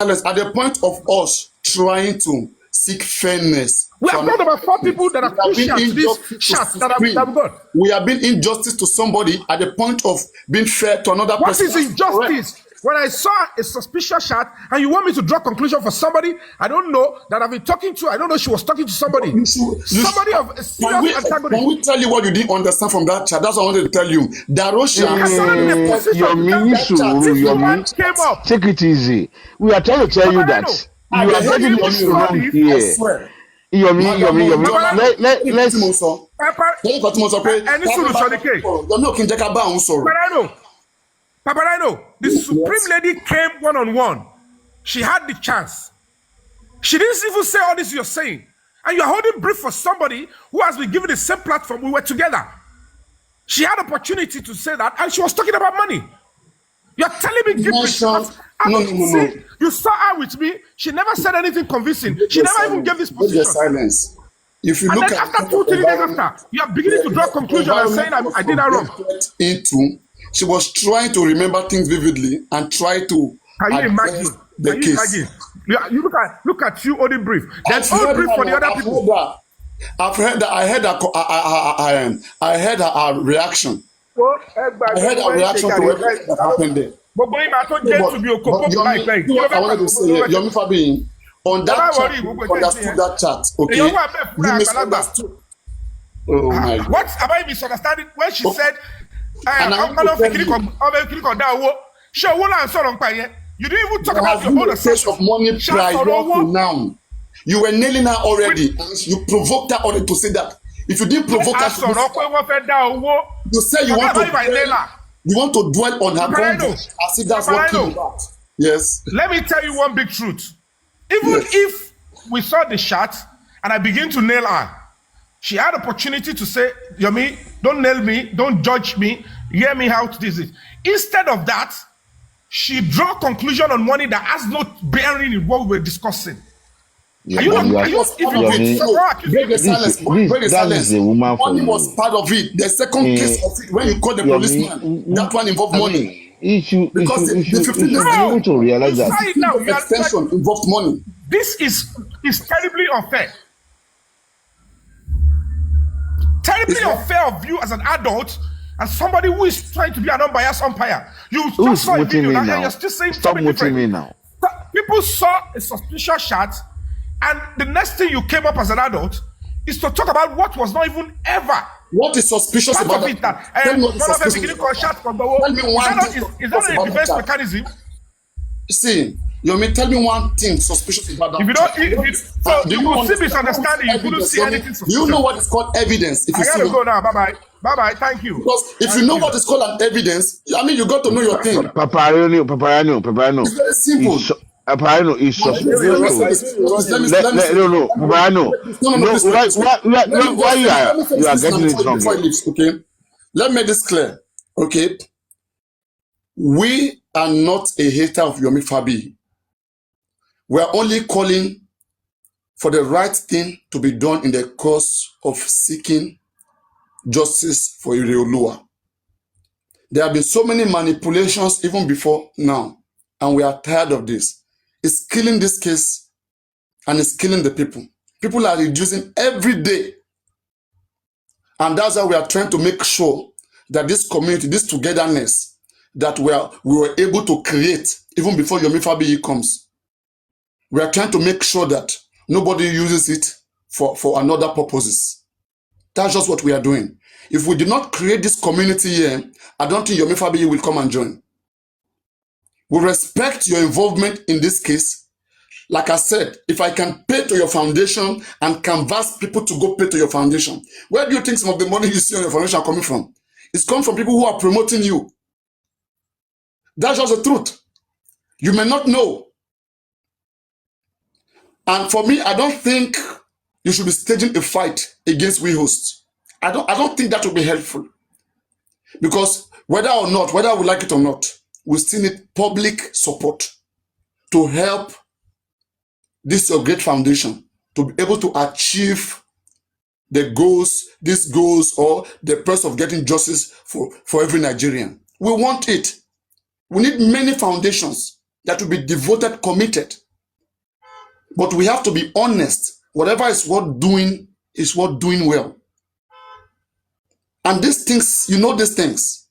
at the point of us trying to seek fairness. We have got about 4 people that are crucial to this chat that I've got. We have been injustice to somebody at the point of being fair to another person. What is injustice? When I saw a suspicious chat and you want me to draw conclusion for somebody I don't know that I've been talking to, I don't know she was talking to somebody. Somebody of a serious antagonist. Can we tell you what you didn't understand from that chat? That's what I wanted to tell you. Darosha came up. Take it easy. We are trying to tell you that you are getting this wrong here. Yomi. Paparino, the Supreme Lady came one-on-one. She had the chance. She didn't even say all this you're saying. And you're holding brief for somebody who has been given the same platform. We were together. She had opportunity to say that, and she was talking about money. You're telling me give me chance. No. You saw her with me. She never said anything convincing. She never even gave this position. Silence. If you and look then at after 2-3 days after, you are beginning to draw conclusions and saying I did that wrong. She was trying to remember things vividly and try to. Can you imagine? Can you imagine? You look at you holding brief. There's old brief for the other people. I've heard that. I heard her reaction. I heard her reaction to everything that happened there. I wanted to say, Yomi Fabayi, on that chat, you understood that chat, okay? You misunderstood. Oh my God. What am I misunderstanding? When she said, you didn't even talk about your own assertion of money prior to now. You were nailing her already. You provoked her already to say that. If you didn't provoke her, you say you want to dwell on her conduct as if that's what came about. Yes. Let me tell you one big truth. Even if we saw the chat and I begin to nail her, she had opportunity to say, Yomi, don't nail me, don't judge me, hear me out this is. Instead of that, she draw conclusion on money that has no bearing in what we were discussing. Yeah, Money was part of it. The second case of it, when you call the policeman, that one involved money. Because the 15 days to realize that extension involved money. This is terribly unfair. Terribly unfair of you as an adult and somebody who is trying to be an unbiased umpire. You just saw a video and you're still saying something different. Me now. People saw a suspicious chat, and the next thing you came up as an adult is to talk about what was not even ever. What is suspicious about it? Tell me what is suspicious about it. Is that a defense mechanism? See, Yomi, tell me one thing suspicious about that. If you don't, you will see misunderstanding. You couldn't see anything suspicious. Do you know what is called evidence? If I gotta go now. Bye-bye. Thank you. Because if you know what is called an evidence, I mean, you got to know your thing. Paparino. It's very simple. Paparino is suspicious. Why you are getting it wrong? Okay, let me make this clear. Okay, we are not a hater of Yomi Fabayi. We are only calling for the right thing to be done in the course of seeking justice for Ireolua. There have been so many manipulations even before now, and we are tired of this. It's killing this case, and it's killing the people. People are reducing every day. And that's why we are trying to make sure that this community, this togetherness, that we were able to create even before Yomi Fabayi comes. We are trying to make sure that nobody uses it for another purposes. That's just what we are doing. If we did not create this community here, I don't think Yomi Fabayi will come and join. We respect your involvement in this case. Like I said, if I can pay to your foundation and canvas people to go pay to your foundation, where do you think some of the money you see on your foundation are coming from? It's coming from people who are promoting you. That's just the truth. You may not know. And for me, I don't think you should be staging a fight against we hosts. I don't think that would be helpful. Because whether we like it or not, we still need public support to help this your great foundation to be able to achieve the goals, these goals, or the purpose of getting justice for every Nigerian. We want it. We need many foundations that will be devoted, committed. But we have to be honest. Whatever is worth doing is worth doing well. And these things, you know these things.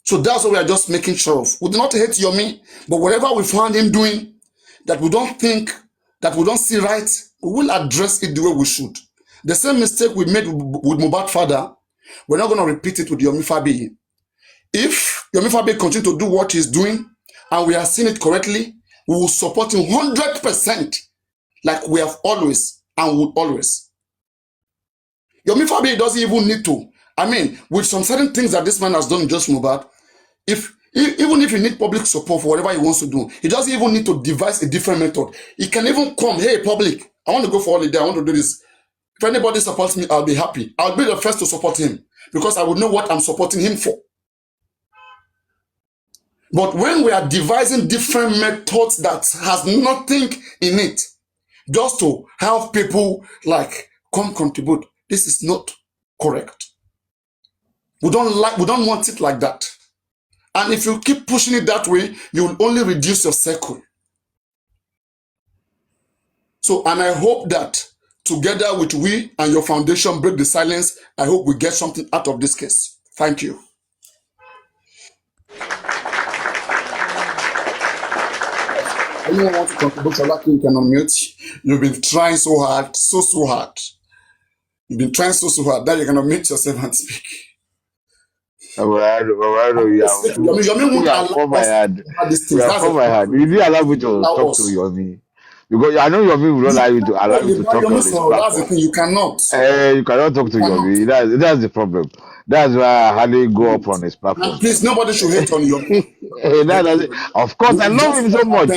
So that's what we are just making sure of. We do not hate Yomi, but whatever we find him doing that we don't think, that we don't see right, we will address it the way we should. The same mistake we made with Mohbad father, we're not going to repeat it with Yomi Fabayi. If Yomi Fabayi continues to do what he's doing, and we are seeing it correctly, we will support him 100%, like we have always and would always. Yomi Fabayi doesn't even need to. I mean, with some certain things that this man has done just Mohbad, even if he needs public support for whatever he wants to do, he doesn't even need to devise a different method. He can even come, hey, public, I want to go for holiday, I want to do this. If anybody supports me, I'll be happy. I'll be the first to support him because I would know what I'm supporting him for. But when we are devising different methods that has nothing in it, just to help people like come contribute, this is not correct. We don't want it like that. And if you keep pushing it that way, you will only reduce your circle. So, and I hope that together with we and your foundation break the silence, I hope we get something out of this case. Thank you. Anyone want to contribute? Shalaki, you can unmute. You've been trying so hard, so hard. You've been trying so hard that you can unmute yourself and speak. Yomi won't allow us to have these things. That's my heart. You didn't allow me to talk to Yomi. Because I know Yomi will not allow you to talk on this platform. That's the thing, you cannot. You cannot talk to Yomi. That's the problem. That's why I hardly go up on his platform. And please, nobody should hate on Yomi. Of course, I love him so much.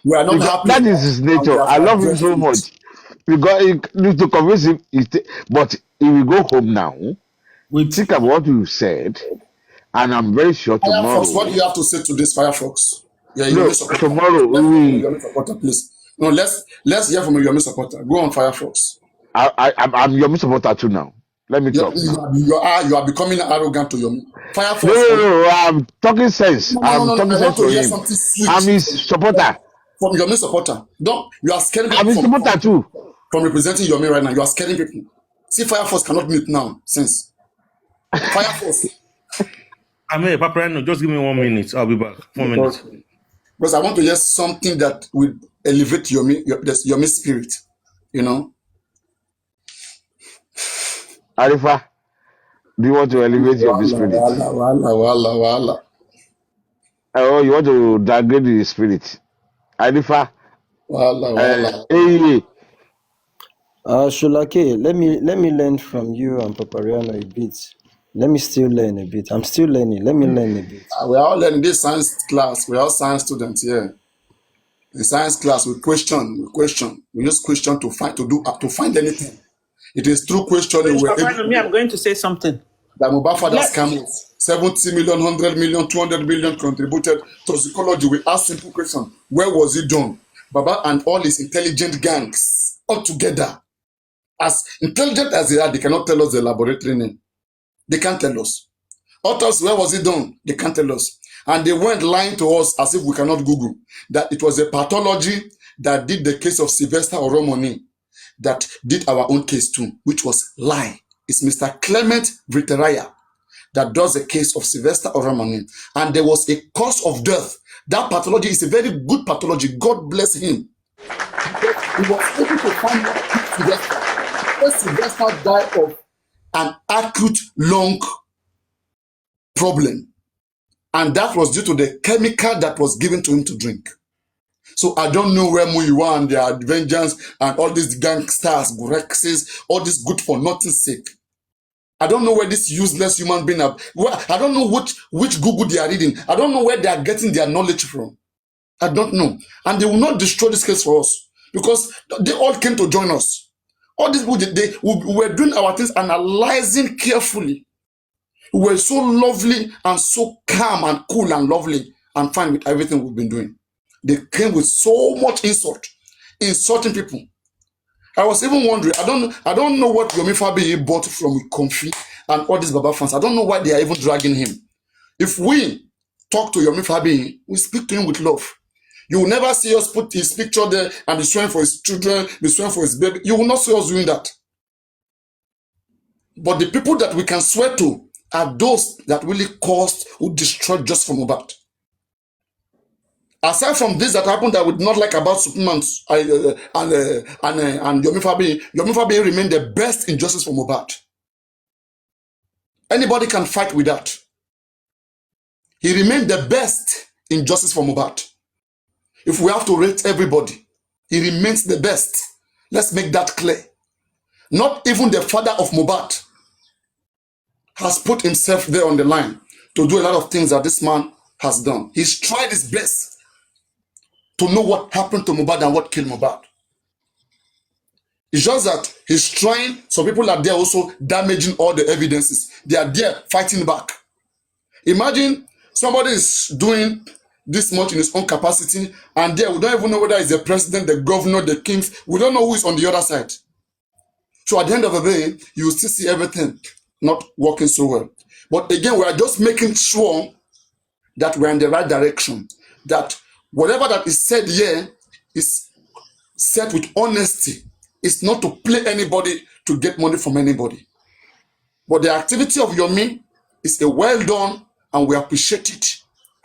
We are not happy. That is his nature. I love him so much. Because he needs to convince him, but he will go home now. Think about what you said. And I'm very sure tomorrow. Firefox, what do you have to say to this, Firefox? Yeah, no, tomorrow Yomi supporter, please. No, let's hear from a Yomi supporter. Go on, Firefox. I'm Yomi supporter too now. Let me talk now. You are becoming arrogant to Yomi. Firefox. No, I'm talking sense. I'm talking sense to him. I'm his supporter. From Yomi supporter. You are scaring people. I'm his supporter too. From representing Yomi right now, you are scaring people. See, Firefox cannot mute now, since. Firefox. I'm here, Paparino. Just give me 1 minute. I'll be back. 1 minute. Because I want to hear something that will elevate Yomi spirit. You know? Arifa, do you want to elevate your spirit? Wala. Oh, you want to downgrade the spirit? Arifa. Wala. Hey. Shulake, let me learn from you and Papariano a bit. Let me still learn a bit. I'm still learning. Let me learn a bit. We are all learning this science class. We are all science students here. In science class, we question. We use question to find anything. It is through questioning. I'm going to say something. That Mohbad father scam 70 million, 100 million, 200 million contributed to psychology. We ask simple question: where was it done? Baba and all his intelligent gangs all together, as intelligent as they are, they cannot tell us the laboratory name. They can't tell us. Others, where was it done? They can't tell us. And they went lying to us as if we cannot Google that it was a pathology that did the case of Sylvester Oromoni that did our own case too, which was lie. It's Mr. Clement Viteraya that does the case of Sylvester Oromoni. And there was a cause of death. That pathology is a very good pathology. God bless him. He was able to find Sylvester. Sylvester died of an acute lung problem, and that was due to the chemical that was given to him to drink. So I don't know where Muiwa and their vengeance and all these gangsters, Grexes, all this good for nothing sake. I don't know where this useless human being are. I don't know which Google they are reading. I don't know where they are getting their knowledge from. I don't know. And they will not destroy this case for us because they all came to join us. All these people, we were doing our things, analyzing carefully. We were so lovely and so calm and cool and lovely and fine with everything we've been doing. They came with so much insult, insulting people. I was even wondering, I don't know what Yomi Fabayi bought from Comfy and all these Baba fans. I don't know why they are even dragging him. If we talk to Yomi Fabayi, we speak to him with love. You will never see us put his picture there and be swearing for his children, be swearing for his baby. You will not see us doing that. But the people that we can swear to are those that really caused or destroyed just from Mohbad. Aside from this that happened that we did not like about Superman and Yomi Fabayi remained the best in justice for Mohbad. Anybody can fight with that. He remained the best in justice for Mohbad. If we have to rate everybody, he remains the best. Let's make that clear. Not even the father of Mohbad has put himself there on the line to do a lot of things that this man has done. He's tried his best to know what happened to Mohbad and what killed Mohbad. It's just that he's trying, some people are there also damaging all the evidences. They are there fighting back. Imagine somebody is doing this much in his own capacity, and there we don't even know whether it's the president, the governor, the kings. We don't know who is on the other side. So at the end of the day, you will still see everything not working so well. But again, we are just making sure that we're in the right direction. That whatever that is said here is said with honesty. It's not to play anybody to get money from anybody. But the activity of Yomi is a well done, and we appreciate it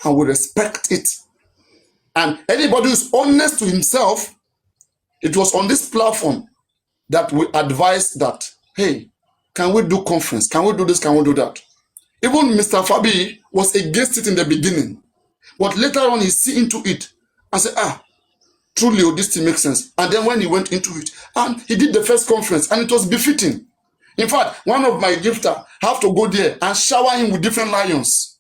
and we respect it. And anybody who's honest to himself, it was on this platform that we advised that, hey, can we do conference? Can we do this? Can we do that? Even Mr. Fabayi was against it in the beginning. But later on, he see into it and said, truly, this thing makes sense. And then when he went into it, and he did the first conference, and it was befitting. In fact, one of my gifters have to go there and shower him with different lions.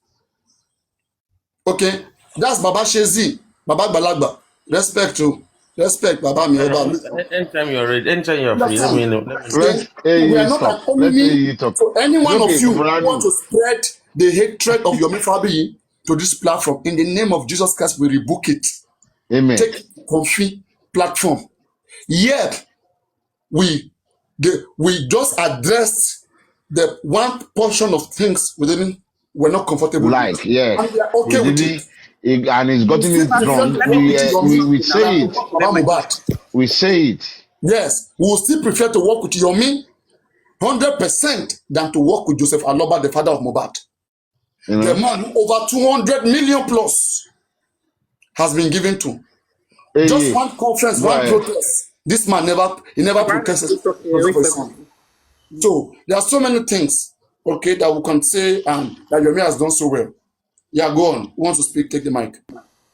Okay, that's Baba Shezi, Baba Balagba. Respect to respect, Baba mi Oba. Anytime you're ready, anytime you're free, let me know. Let We are you not talk. an Let enemy. you talk. So any one of Okay, you who Brandon. want to spread the hatred of Yomi Fabayi to this platform, in the name of Jesus Christ, we rebuke it. Amen. Take comfy platform. Yet we just addressed the one portion of things we're not comfortable Like, with, yes. and we are We okay with it. didn't, and it's We gotten still it prefer wrong. to Let work me with say Yomi We something say than to it. work with let Baba me Mohbad. We say it. Yes, we will still prefer to work with Yomi 100% than to work with Joseph Aloba, the father of Mohbad. You The know? man who over 200 million plus has been given to. Just Hey, one conference, go one ahead. protest. This man never protested for his son. So there are so many things, okay, that we can say that Yomi has done so well. Yeah, go on. Who wants to speak? Take the mic.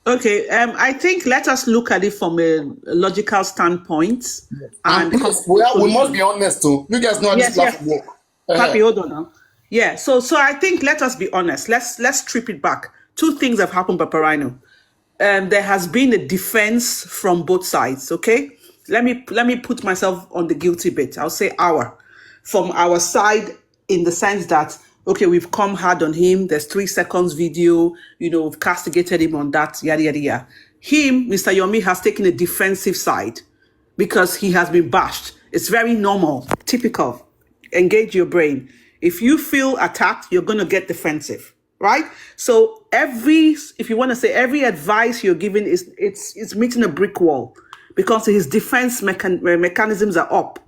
Okay, I think let us look at it from a logical standpoint And and come please, up with we must solutions. be honest too. You guys know how this Yes, platform yes. work. Papi, hold on now. Yeah, so I think let us be honest. Let's strip it back. Two things have happened, Paparino. There has been a defense from both sides. Okay, let me put myself on the guilty bit. I'll say from our side, in the sense that okay, we've come hard on him. There's 3 seconds video. We've castigated him on that. Yada yada yada. Him, Mr. Yomi, has taken a defensive side because he has been bashed. It's very normal, typical. Engage your brain. If you feel attacked, you're going to get defensive, right? So if you want to say every advice you're giving it's meeting a brick wall because his defense mechanisms are up.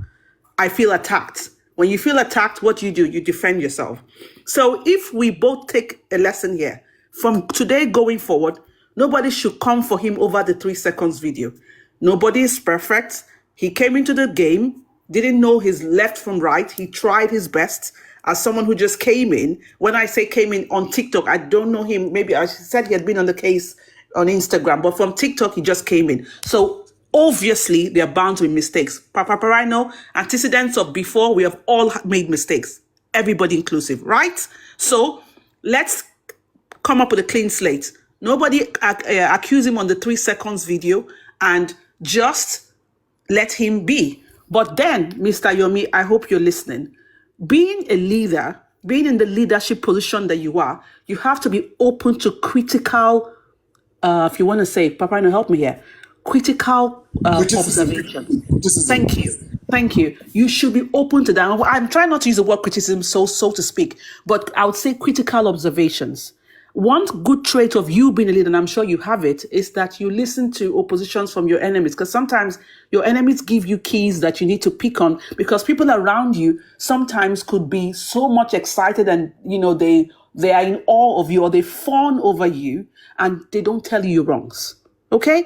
I feel attacked. When you feel attacked, what do? You defend yourself. So if we both take a lesson here, from today going forward, nobody should come for him over the 3 seconds video. Nobody is perfect. He came into the game, didn't know his left from right. He tried his best as someone who just came in. When I say came in on TikTok, I don't know him. Maybe I said he had been on the case on Instagram, but from TikTok, he just came in. So obviously, there are bound to be mistakes. Paparino, antecedents of before, we have all made mistakes. Everybody inclusive, right? So let's come up with a clean slate. Nobody accuse him on the 3 seconds video and just let him be. But then, Mr. Yomi, I hope you're listening. Being a leader, being in the leadership position that you are, you have to be open to critical, if you want to say, Paparino, help me here, critical observation. Criticism. Thank you. You should be open to that. I'm trying not to use the word criticism, so to speak, but I would say critical observations. one good trait of you being a leader, and I'm sure you have it, is that you listen to oppositions from your enemies. Because sometimes your enemies give you keys that you need to pick on, because people around you sometimes could be so much excited and, they are in awe of you, or they fawn over you and they don't tell you your wrongs. Okay?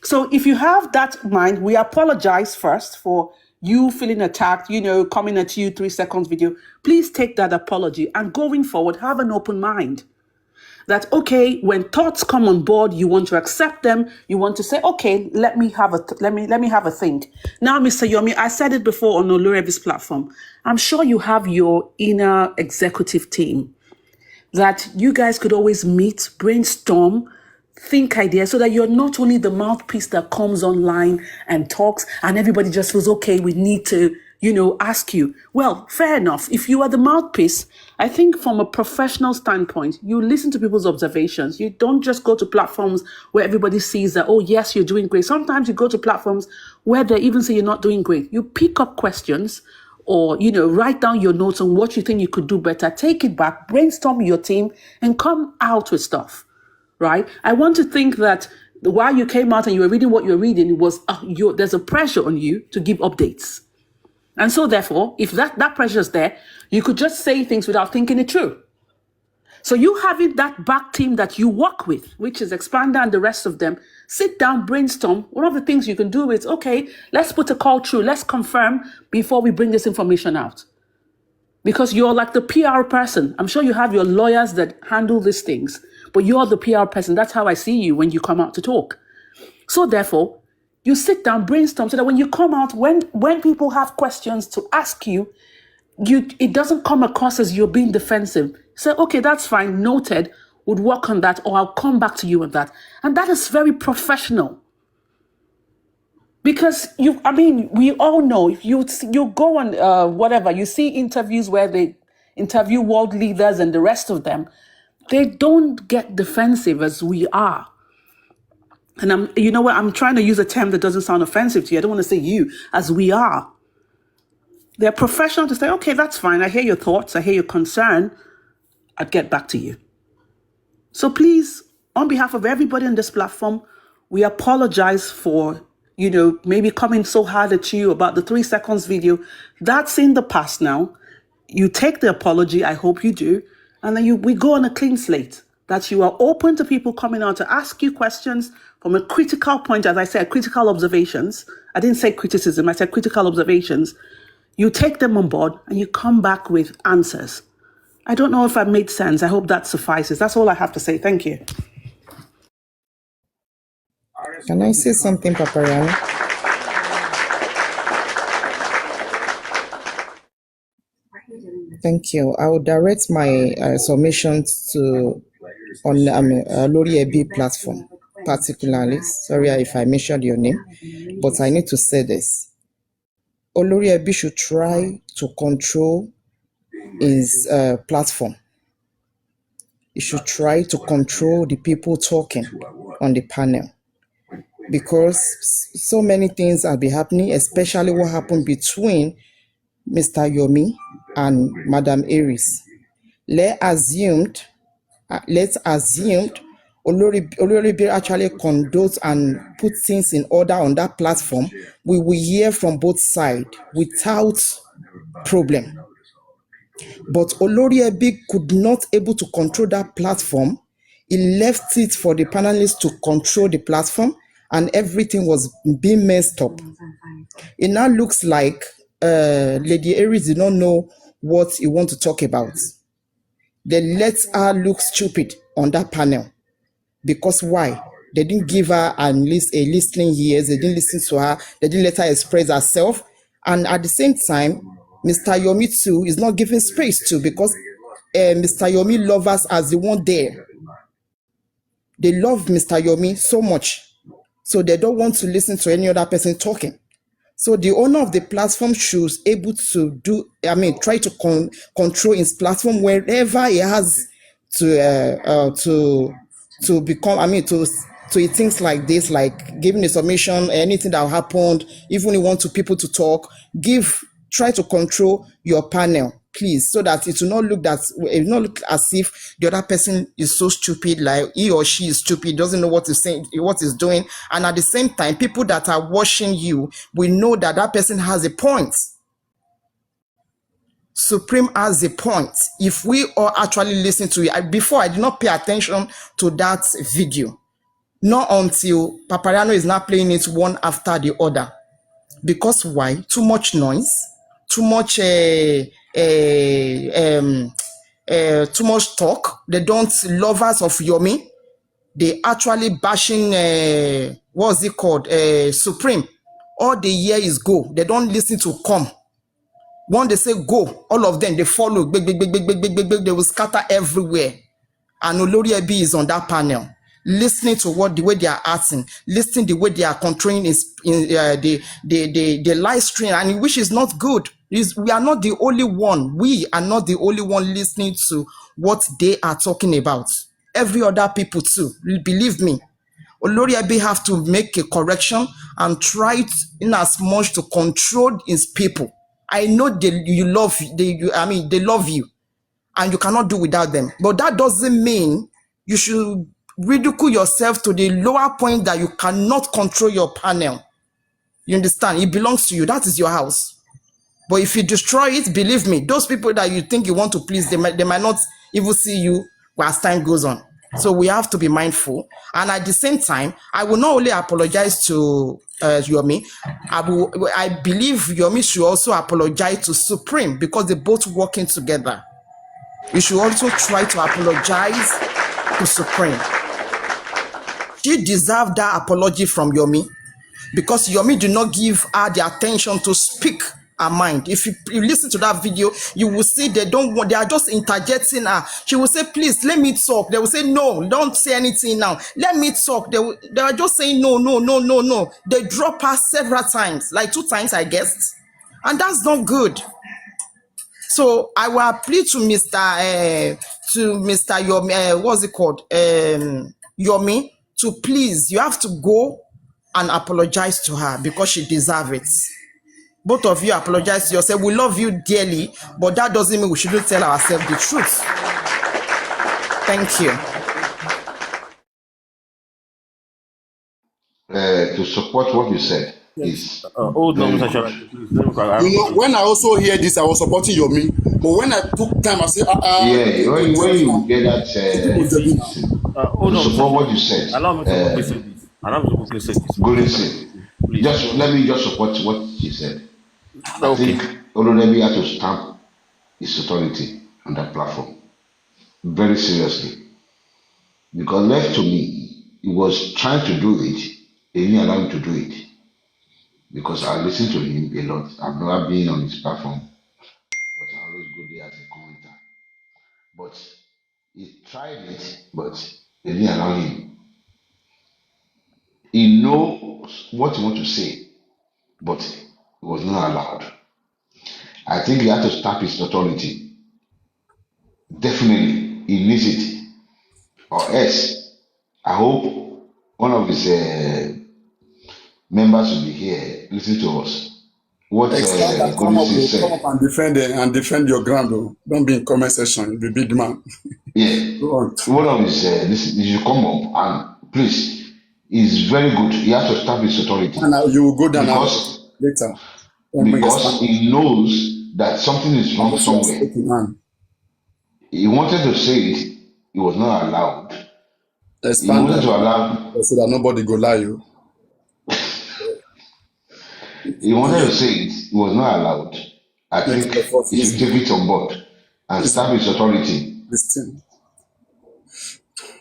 So if you have that mind, we apologize first for you feeling attacked, coming at you 3 seconds video. Please take that apology, and going forward, have an open mind. That, okay, when thoughts come on board, you want to accept them. You want to say, okay, let me have a think. Now, Mr. Yomi, I said it before on Olurebi's platform. I'm sure you have your inner executive team that you guys could always meet, brainstorm, think ideas, so that you're not only the mouthpiece that comes online and talks and everybody just feels, okay, we need to, ask you. Well, fair enough. If you are the mouthpiece, I think from a professional standpoint, you listen to people's observations. You don't just go to platforms where everybody sees that, oh, yes, you're doing great. Sometimes you go to platforms where they even say you're not doing great. You pick up questions, or, write down your notes on what you think you could do better, take it back, brainstorm your team, and come out with stuff, right? I want to think that while you came out and you were reading what you were reading, it was, there's a pressure on you to give updates. And so therefore, if that pressure is there, you could just say things without thinking it through. So you having that back team that you work with, which is Expander and the rest of them, sit down, brainstorm. One of the things you can do is, okay, let's put a call through. Let's confirm before we bring this information out. Because you're like the PR person. I'm sure you have your lawyers that handle these things, but you're the PR person. That's how I see you when you come out to talk. So therefore, you sit down, brainstorm, so that when you come out, when people have questions to ask you, it doesn't come across as you're being defensive. Say, okay, that's fine, noted, would work on that, or I'll come back to you on that. And that is very professional. Because we all know, if you go on whatever, you see interviews where they interview world leaders and the rest of them, they don't get defensive as we are. And I'm trying to use a term that doesn't sound offensive to you. I don't want to say you, as we are. They're professional to say, okay, that's fine. I hear your thoughts. I hear your concern. I'd get back to you. So please, on behalf of everybody on this platform, we apologize for, maybe coming so hard at you about the 3 seconds video. That's in the past now. You take the apology. I hope you do. And then we go on a clean slate, that you are open to people coming out to ask you questions from a critical point. As I said, critical observations. I didn't say criticism. I said critical observations. You take them on board and you come back with answers. I don't know if I made sense. I hope that suffices. That's all I have to say. Thank you. Can I say something, Papariano? Thank you. I will direct my submissions to on Lori Ebi platform, particularly. Sorry if I mentioned your name, but I need to say this. Olori Ebi should try to control his platform. He should try to control the people talking on the panel, because so many things have been happening, especially what happened between Mr. Yomi and Madam Aries. Let's assume Oloribi actually conducts and put things in order on that platform. We will hear from both sides without problem. But Oloribi could not able to control that platform. He left it for the panelists to control the platform, and everything was being messed up. It now looks like Lady Aries did not know what he want to talk about. They let her look stupid on that panel. Because why? They didn't give her a listening ears. They didn't listen to her. They didn't let her express herself. And at the same time, Mr. Yomi too is not giving space to, because Mr. Yomi loves us as the one there. They love Mr. Yomi so much, so they don't want to listen to any other person talking. So the owner of the platform should able to try to control his platform wherever he has to become, to things like this, like giving a submission, anything that happened, even you want to people to talk, try to control your panel, please, so that it will not look as if the other person is so stupid, like he or she is stupid, doesn't know what is saying, what is doing, and at the same time, people that are watching you will know that that person has a point. Supreme has a point. If we all actually listen to it, before I did not pay attention to that video, not until Papariano is now playing it one after the other. Because why? Too much noise, too much too much talk. They don't, lovers of Yomi, they actually bashing what's it called? Supreme. All they hear is go. They don't listen to come. When they say go, all of them they follow. Big, big, big, big, big, big, big, big, they will scatter everywhere. And Olori Ebi is on that panel, listening to the way they are acting, listening the way they are controlling the live stream, and which is not good. We are not the only one. We are not the only one listening to what they are talking about. Every other people too. Believe me. Olori Ebi have to make a correction and try in as much to control his people. I know they love you, and you cannot do without them. But that doesn't mean you should ridicule yourself to the lower point that you cannot control your panel. You understand? It belongs to you. That is your house. But if you destroy it, believe me, those people that you think you want to please, they might not even see you as time goes on. So we have to be mindful. And at the same time, I will not only apologize to Yomi, I believe Yomi should also apologize to Supreme, because they're both working together. You should also try to apologize to Supreme. She deserved that apology from Yomi, because Yomi did not give her the attention to speak her mind. If you listen to that video, you will see they are just interjecting her. She will say, please, let me talk. They will say, no, don't say anything now. Let me talk. They are just saying, no, no, no, no, no. They drop her several times, like 2 times, I guess. And that's not good. So I will appeal to Mr. Yomi, what's it called? Yomi, to please, you have to go and apologize to her, because she deserves it. Both of you apologize to yourself. We love you dearly, but that doesn't mean we shouldn't tell ourselves the truth. Thank you. To support what you said is Hold on, Mr. Sharon, please. Let me When I also hear this, I was supporting Yomi. But when I took time, I said, yeah, when you get that hold to on, support Mr. what you said, Allow me to quickly say this. Allow me to quickly say this. go listen. Please. Just let me just support what she said. I Okay. think Olodebi had to stamp his authority on that platform very seriously, because left to me, he was trying to do it, he didn't allow him to do it, because I listen to him a lot. I've never been on his platform, but I always go there as a commenter. But he tried it, but they didn't allow him. He knows what he wants to say, but it was not allowed. I think he had to stamp his authority. Definitely, he needs it. Or else, I hope one of his members will be here, listen to us. What Extender, Golisi come up said. and defend your ground. Though. Don't be in comment section. Be big man. Yeah. Go on. One of his, he should come up and please, he's very good. He has to stamp his authority. And you will go down later. Because he knows that something is wrong somewhere. He wanted to say it, he was not allowed. He wanted to allow, so that nobody go lie you. he wanted to say it, he was not allowed. I think he should take it on board and stamp his authority. Listen.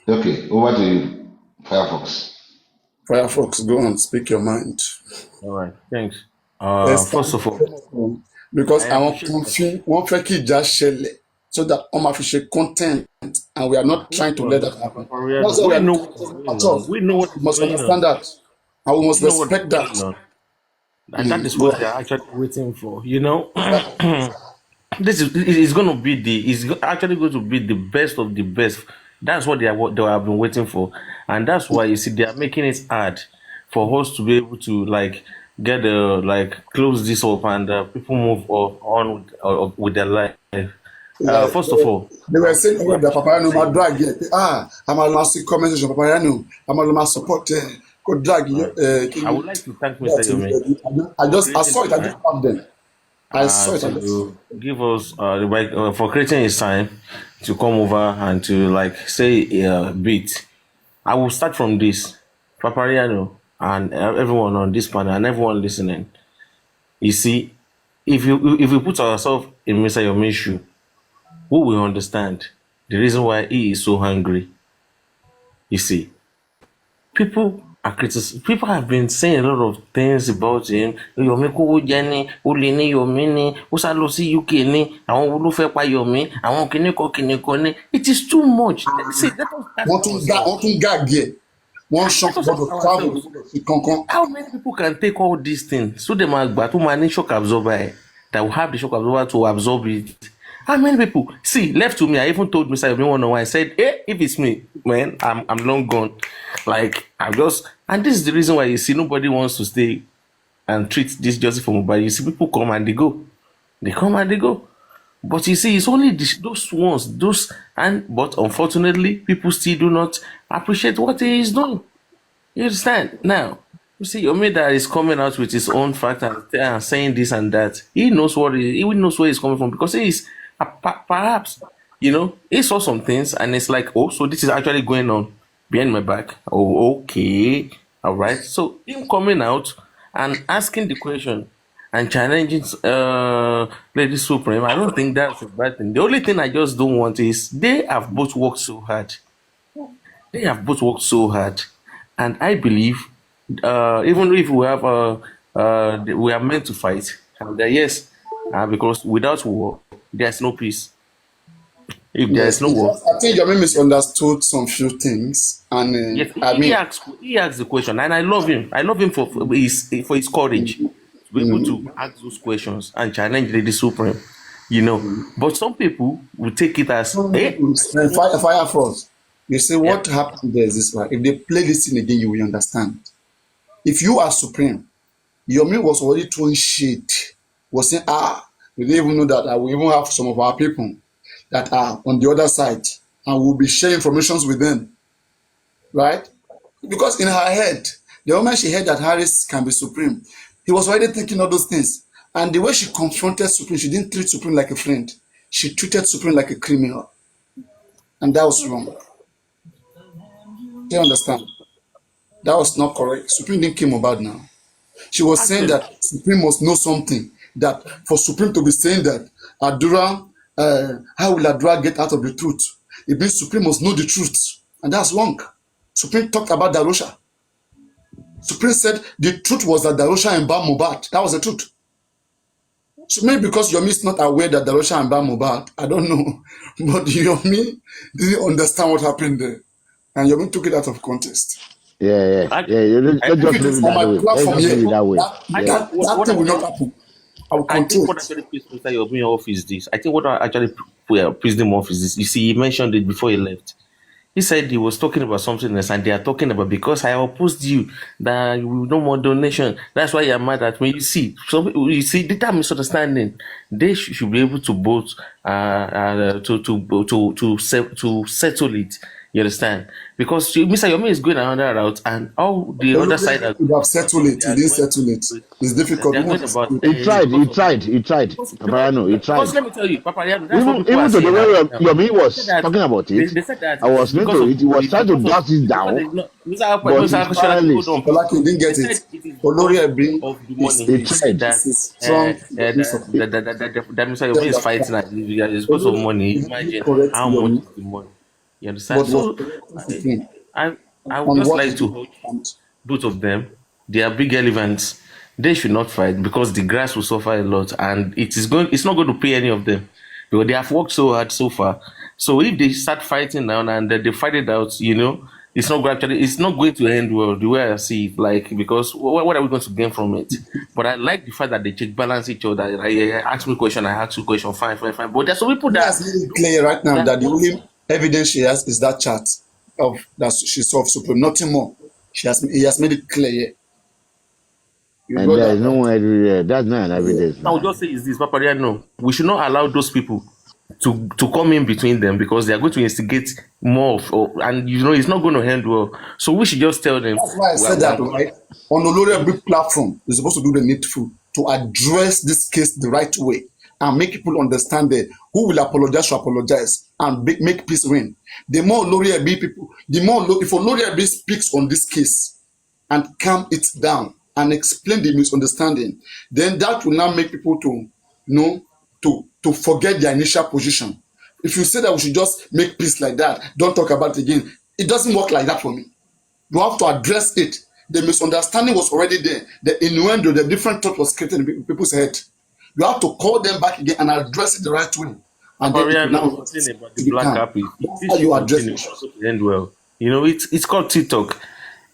Okay, over to you, Firefox. Firefox, go on, speak your mind. All right, thanks. First of all, because I want to one fake just share so that I'm official content, and we are not trying to let that happen. We know what we must understand that, and we must respect that. And that is what they're actually waiting for. You know, this is going to be actually going to be the best of the best. That's what they have been waiting for, and that's why you see they are making it hard for us to be able to get close this up and people move on with their life. Yeah, First of all, they I were would like saying to oh, the Papayano say might drag it. I'm a see comment section Papayano. I'm a support go drag you. I would like to thank Mr. Yomi I for just I creating saw the it. I just time tapped them. I saw it. I just to give us the right for creating his time to come over and to say a bit. I will start from this. Papariano and everyone on this panel and everyone listening. You see, if we put ourselves in Mr. Yomi's shoe, who will understand the reason why he is so hungry? You see, people have been saying a lot of things about him. Yomi kówó jẹ ní, ó lè ní Yomi ní, ó sá lọ sí UK ní, àwọn wo ló fẹ́ pa Yomi, àwọn kìnnìkan ní. It is too much. See, let us ask want ourselves. to gag here. One shot Let us ask about travel ourselves. to Concon. How many people can take all these things? So they might but to shock absorber that will have the shock absorber to absorb it. How many people? See, left to me, I even told Mr. Yomi one-on-one. I said, hey, if it's me, man, I'm long gone. I'm just, and this is the reason why you see nobody wants to stay and treat this justice for Mohbad. You see, people come and they go. They come and they go. But you see, it's only those ones, but unfortunately, people still do not appreciate what he is doing. You understand? Now, you see, Yomi that is coming out with his own fact and saying this and that. He knows he knows where he's coming from because he is perhaps, he saw some things and it's like, oh, so this is actually going on behind my back. Oh, okay, all right. So him coming out and asking the question and challenging Lady Supreme, I don't think that's a bad thing. The only thing I just don't want is they have both worked so hard. They have both worked so hard, and I believe, even if we are meant to fight, and yes, because without war, there's no peace. If there is Yes, no war, I think Yomi misunderstood some few things, and yes, I mean, he asks the question, and I love him. I love him for his courage to be able to ask those questions and challenge Lady Supreme. But some people will take it as, hey, fire first. You see, yeah, what happened there is this one. If they play this thing again, you will understand. If you are supreme, Yomi was already throwing shit. Was saying, we didn't even know that we even have some of our people that are on the other side, and we'll be sharing information with them, right? Because in her head, the moment she heard that Harris can be supreme, he was already thinking all those things. And the way she confronted Supreme, she didn't treat Supreme like a friend. She treated Supreme like a criminal. And that was wrong. Do you understand? That was not correct. Supreme didn't kill Mohbad now. She was saying actually, that Supreme must know something. That for Supreme to be saying that Adura, how will Adura get out of the truth? It means Supreme must know the truth. And that's wrong. Supreme talked about Darusha. Supreme said the truth was that Darusha embalmed Mohbad. That was the truth. So maybe because Yomi is not aware that Darusha embalmed Mohbad, I don't know. But Yomi didn't understand what happened there. And Yomi took it out of context. actually, Let's If just it leave is it on that my way. Let's platform just here, leave it that way. I Yeah. think that thing will not happen. I will I control think what it. actually pissed Mr. Yomi off is this. I think what actually pissed him off is this. You see, he mentioned it before he left. He said he was talking about something else, and they are talking about because I opposed you that you will no more donation. That's why you're mad at me. You see, that misunderstanding. They should be able to both to settle it. You understand? Because Mr. Yomi is going another route, and all the other side are Could have settled it. they He are didn't going settle it. with It's difficult. they are Even going to about settle it. He tried, because he of tried, he tried. Paparano, he because tried. let me tell you, Papariano, that's what Even people are even to the saying way right now. Yomi They said was that talking about it, they said that I it's was because into of it. He was trying to dust it because down, there's not but Mr. he's Akoshiola, hold powerless. on, please. Olaki didn't They get it. said it is Olori because Ebri of the is, money. He They said tried. that is a strong. that Mr. Yomi is fighting and it's because of Olori money. didn't Imagine correct how much Yomi, is the money. You understand? but was So correcting I Supreme I, I would on just what like he to did. hold both of them. They are big elephants. They should not fight because the grass will suffer a lot, and it's not going to pay any of them because they have worked so hard so far. So if they start fighting now and they fight it out, it's not going to end well the way I see it. Like because what are we going to gain from it? But I like the fact that they check balance each other. I ask me a question, I ask you a question, fine, fine, fine. But there's some people He has made it clear right now that that the only evidence she has is that chart of that she saw of Supreme, nothing more. He has made it clear. You And got there is that no right. one everywhere. That's not an evidence I would now. just say is this, Paparia, no. We should not allow those people to come in between them because they are going to instigate more of, and it's not going to end well. So we should just tell them, That's why I well, said that, right? On the Lori big platform, you're supposed to do the needful to address this case the right way and make people understand that who will apologize should apologize and make peace reign. The more Lori people, the more if Lori speaks on this case and calm it down and explain the misunderstanding, then that will now make people to to forget their initial position. If you say that we should just make peace like that, don't talk about it again, it doesn't work like that for me. You have to address it. The misunderstanding was already there. The innuendo, the different thought was created in people's head. You have to call them back again and address it the right way. And then it Paparia, will no, now one thing about the to be black calm. app is if That's this how should you address continue, it's not issues. going to end well. It's called TikTok.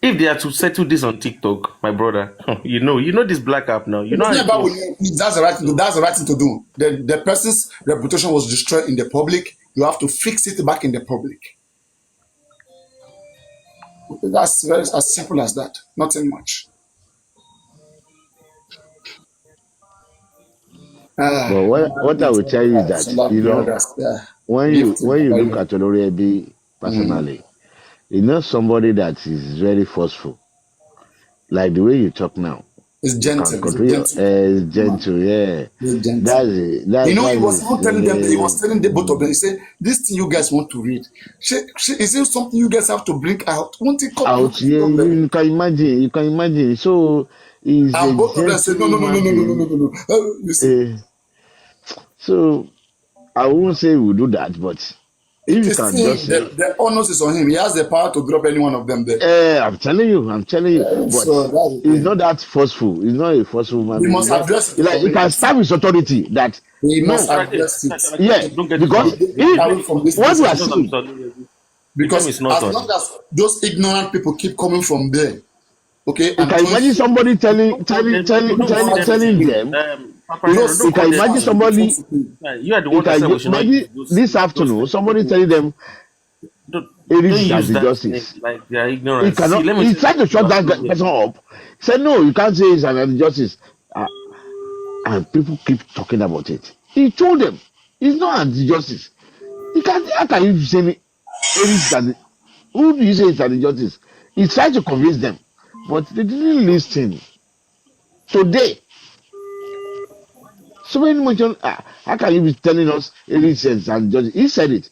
If they are to settle this on TikTok, my brother, you know this black app now. You know how It's not it about goes. that's the right thing to, So that's the right thing to do. The person's reputation was destroyed in the public. You have to fix it back in the public. That's very as simple as that. Nothing much. But what I will tell you is that, Some of the others, yeah. Give to when you look Babylon. at Oloriebi personally, not somebody that is very forceful. Like the way you talk now, It's you can gentle. It's a control your gentle man. gentle, yeah. Very gentle. That's it. He That's was it. even telling them, he was telling the both of them, he said, this thing you guys want to read, is it something you guys have to bring out? Won't it come? Out, What's the yeah, problem? you can imagine. You can imagine. So he's a And both of them said, no, gentle no, no, no, human no, no, no, no, being. no, no. You see, Uh, so I won't say we'll do that, but if it you is can just him. say, The onus is on him. He has the power to drop any one of them there. I'm telling you, but So that's the he's thing. not that forceful. He's not a forceful human He being. must He's just address it like from he can it. stab his authority that He must no, address it. yeah, Don't get it because wrong. Get if away from this what we are It's not nonsense. on seeing, Mr. Oluyemi. The blame is Because not as on long him. as those ignorant people keep coming from there, okay, you and can throwing imagine shade, somebody Don't call them. Don't those call them facts telling names. supreme. them. Paparazzi, Those You don't can call facts them imagine facts names. become somebody. supreme. You are the You one that can said we should not imagine use those this those afternoon names. somebody telling them Don't, Aries don't is use that name anti-justice. like they are He ignorant. See, cannot. let me He say tried to something shut about that person Oluyemi. up. He said no, you can't say it's an anti-justice. Uh, and people keep talking about it. He told them it's not anti-justice. He can't. How can you say Aries is anti? Who do you say is anti-justice? He tried to convince them, but they didn't listen. Today, somebody mentioned, how can you be telling us Aries is anti-justice? He said it.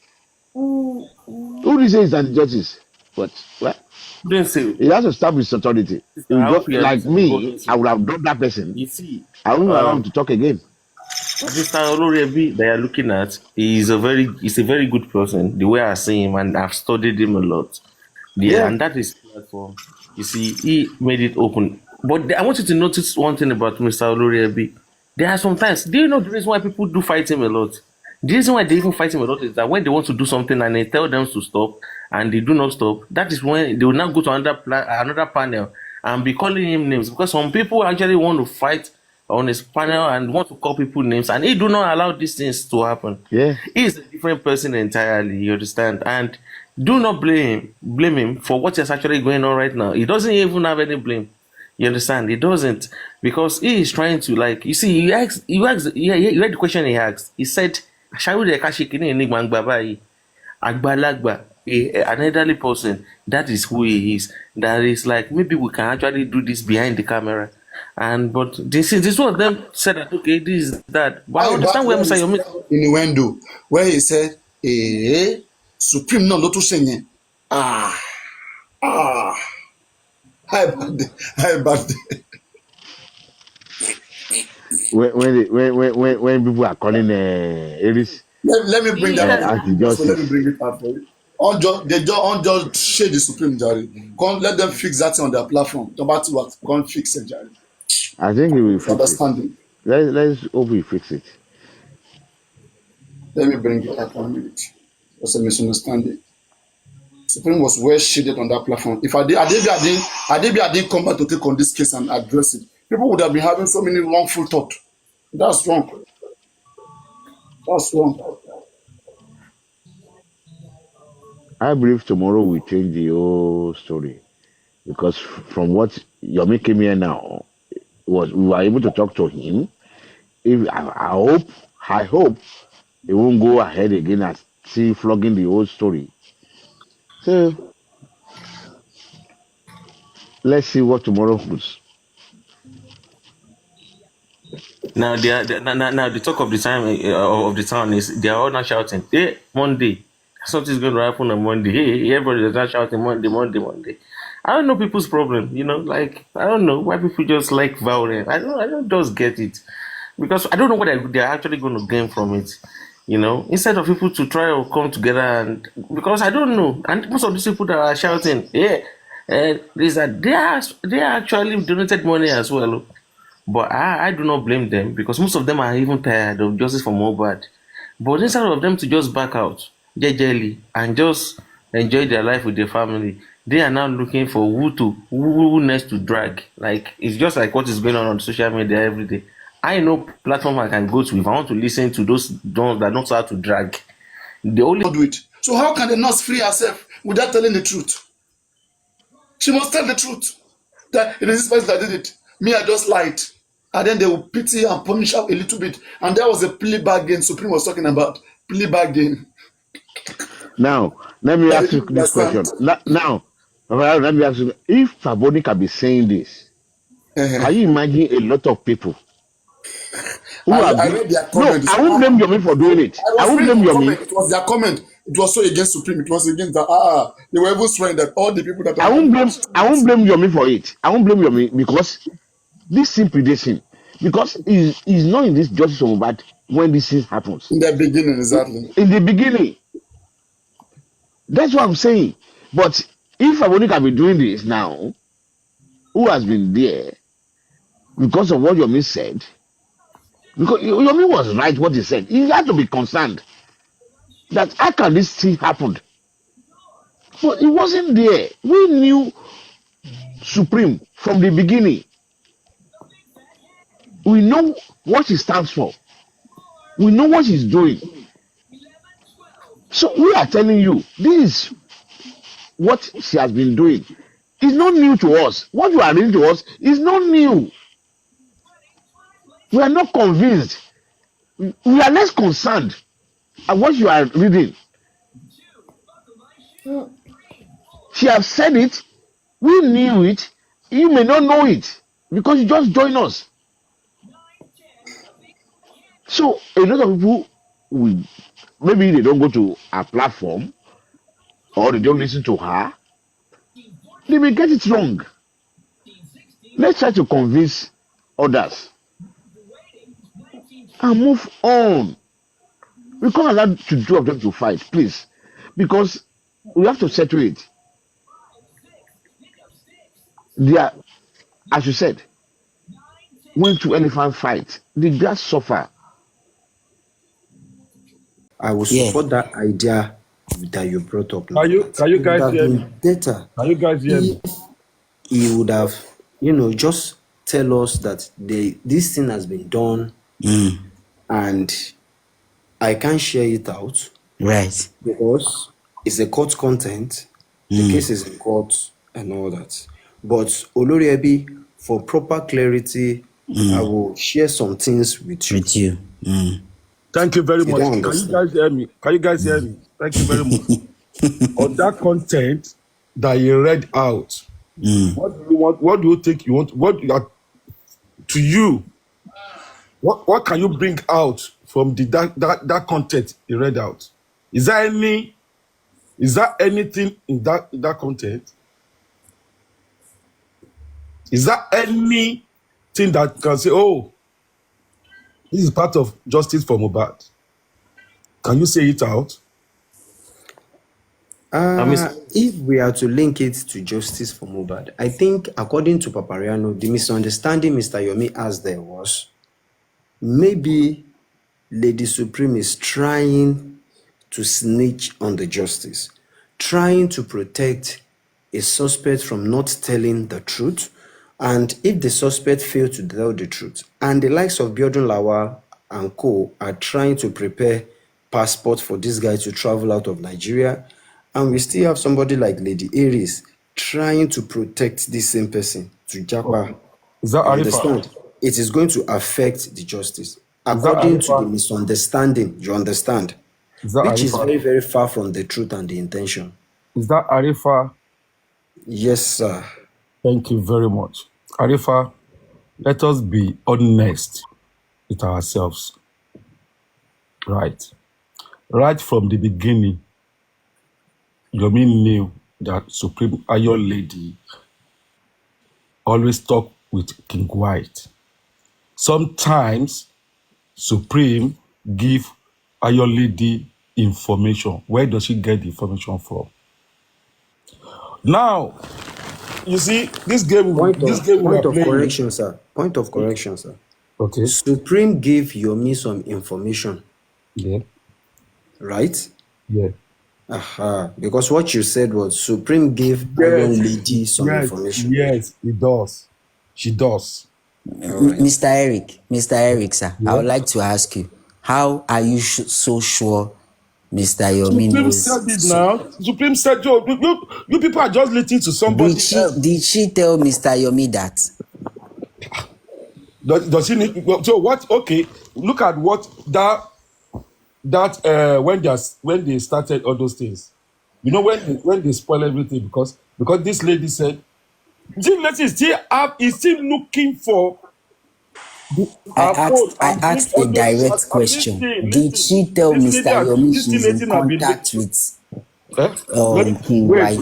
Who do you say is anti-justice? But well, Don't say, he has to stop his authority. sister, He will I hope just, you are like listening. God me, bless I you. would have done that person. You see, I won't allow him um, to talk again. Mr. Olorebi that you're looking at, he's a very good person. The way I see him, and I've studied him a lot. Yeah, Yeah. and that is platform. You see, he made it open. But I want you to notice one thing about Mr. Olorebi. There are sometimes, do you know the reason why people do fight him a lot? The reason why they even fight him a lot is that when they want to do something and they tell them to stop and they do not stop, that is when they will now go to another panel and be calling him names because some people actually want to fight on his panel and want to call people names and he do not allow these things to happen. Yeah. He is a different person entirely, you understand? And do not blame him for what is actually going on right now. He doesn't even have any blame. You understand? He doesn't because he is trying to like you see. Yeah, you read the question he asked. He said, "Shall we kashikini enigma bayi agbalagba an elderly person that is who he is. That is like maybe we can actually do this behind the camera." And but this one of them said that okay, this is that. But I How about understand where when he Mr. said Yomi. innuendo, where he said, supreme no ló tún ṣe yẹn. Ah, ah, how about When people are calling Aries let me bring that out Yeah, for you. Just let me anti-justice, bring it out for you. On just shade the supreme jare. Come let them fix that thing on their platform. Tó bá ti wà, come fix it jare. I think he will It's fix it. understanding. Let's hope he fix it. Let me bring it up 1 minute. That's a misunderstanding. Supreme was well shaded on that platform. If I didn't come back to take on this case and address it, people would have been having so many wrongful thoughts. That's wrong. That's wrong. I believe tomorrow will change the whole story because from what Yomi came here now, was we were able to talk to him. If I hope he won't go ahead again and see flogging the old story. So let's see what tomorrow holds. Now now the talk of the time of the town is they are all now shouting, "Hey, Monday, something's going to happen on Monday." Hey, everybody is not shouting Monday, Monday, Monday. I don't know people's problem, like I don't know why people just like violence. I don't just get it because I don't know what they're actually going to gain from it. Instead of people to try or come together and because I don't know, and most of these people that are shouting, yeah, is that they are actually donated money as well. Oh. But I do not blame them because most of them are even tired of justice for Mohbad. But instead of them to just back out jejely and just enjoy their life with their family, they are now looking for who next to drag. Like it's just like what is going on social media every day. I know platform I can go to if I want to listen to those ones that don't know how to drag. The only Do it. So how can the nurse free herself without telling the truth? She must tell the truth. That it is this person that did it. Me, I just lied. And then they will pity and punish her a little bit. And that was a plea bargain Supreme was talking about. Plea bargain. Now, let me That they ask you didn't this understand. question. Now, let me ask you: if Faboni can be saying this, can you imagine a lot of people who are I going? read their No, comment. I won't blame Yomi for doing it. I I was won't reading blame their Yomi. comment. It was their comment. It was so against Supreme. It was against that. They were even swearing that all the people that I are won't blame. attached to I it won't blame Yomi for it. I won't blame Yomi because this simple predation. Because he's not in this justice of bad when this thing happens. in the beginning, exactly. In the beginning, that's what I'm saying. But if Faboni can be doing this now, who has been there because of what Yomi said? Because Yomi was right what he said. He had to be concerned that how can this thing happen? But he wasn't there. We knew Supreme from the beginning. We know what he stands for. We know what he's doing. So we are telling you, this is what she has been doing. It's not new to us. What you are reading to us is not new. We are not convinced. We are less concerned at what you are reading. She has said it. We knew it. You may not know it because you just join us. So a lot of people will maybe they don't go to a platform or they don't listen to her. They may get it wrong. Let's try to convince others and move on. We can't allow the two of them to fight, please, because we have to settle it. They are, as you said, when two elephants fight, the grass suffer. I will Yeah. support that idea that you brought up now. Can you That can you it would guys have hear me? been better Can you guys hear me? if he would have, just tell us that this thing has been done and I can't share it out Right. because it's a court content, the case is in court and all that. But Oloriebi, for proper clarity, I will share some things with you. With you. Thank you very You don't much. Can you understand. guys hear me? Can you guys hear me? Thank you very much. On that content that you read out, what do you want? What do you think you want? What you are, to you? What can you bring out from that content you read out? Is there anything in that content? Is there anything that can say, oh, this is part of justice for Mohbad? Can you say it out? If we are to link it to justice for Mohbad, I think according to Papariano, the misunderstanding Mr. Yomi has there was maybe Lady Supreme is trying to snitch on the justice, trying to protect a suspect from not telling the truth. And if the suspect fails to tell the truth, and the likes of Biodun Lawal and co are trying to prepare passport for this guy to travel out of Nigeria, and we still have somebody like Lady Aries trying to protect this same person to Japa. Is that You Arifa? understand? it is going to affect the justice. Is that According to the Arifa? misunderstanding, you understand, Is that which is Arifa? very, very far from the truth and the intention. Is that Arifa? Yes, sir. Thank you very much. Arifa, let us be honest with ourselves. Right. Right from the beginning, Yomi knew that Supreme Iron Lady always talk with King White. Sometimes Supreme give Iron Lady information. Where does she get the information from? Now, you see, this game we are Point of playing. correction, sir. Point of correction, sir. Okay. Supreme gave Yomi some information, Yeah. right? Yeah. Because what you said was Supreme gave Iron Lady some information. Yes, it does. She does. All right. Mr. Eric, sir, I Yeah. would like to ask you, how are you so sure Mr. Yomi Supreme knows? said it now. Supreme said, you people are just listening to somebody else. Did she tell Mr. Yomi that? Does he need? So what? Okay, look at what when they started all those things. You know when they spoil everything because this lady said, this lady is still looking for I her phone and doing asked a all those direct chats. question. Did she tell Mr. Yomi she's in contact with King White?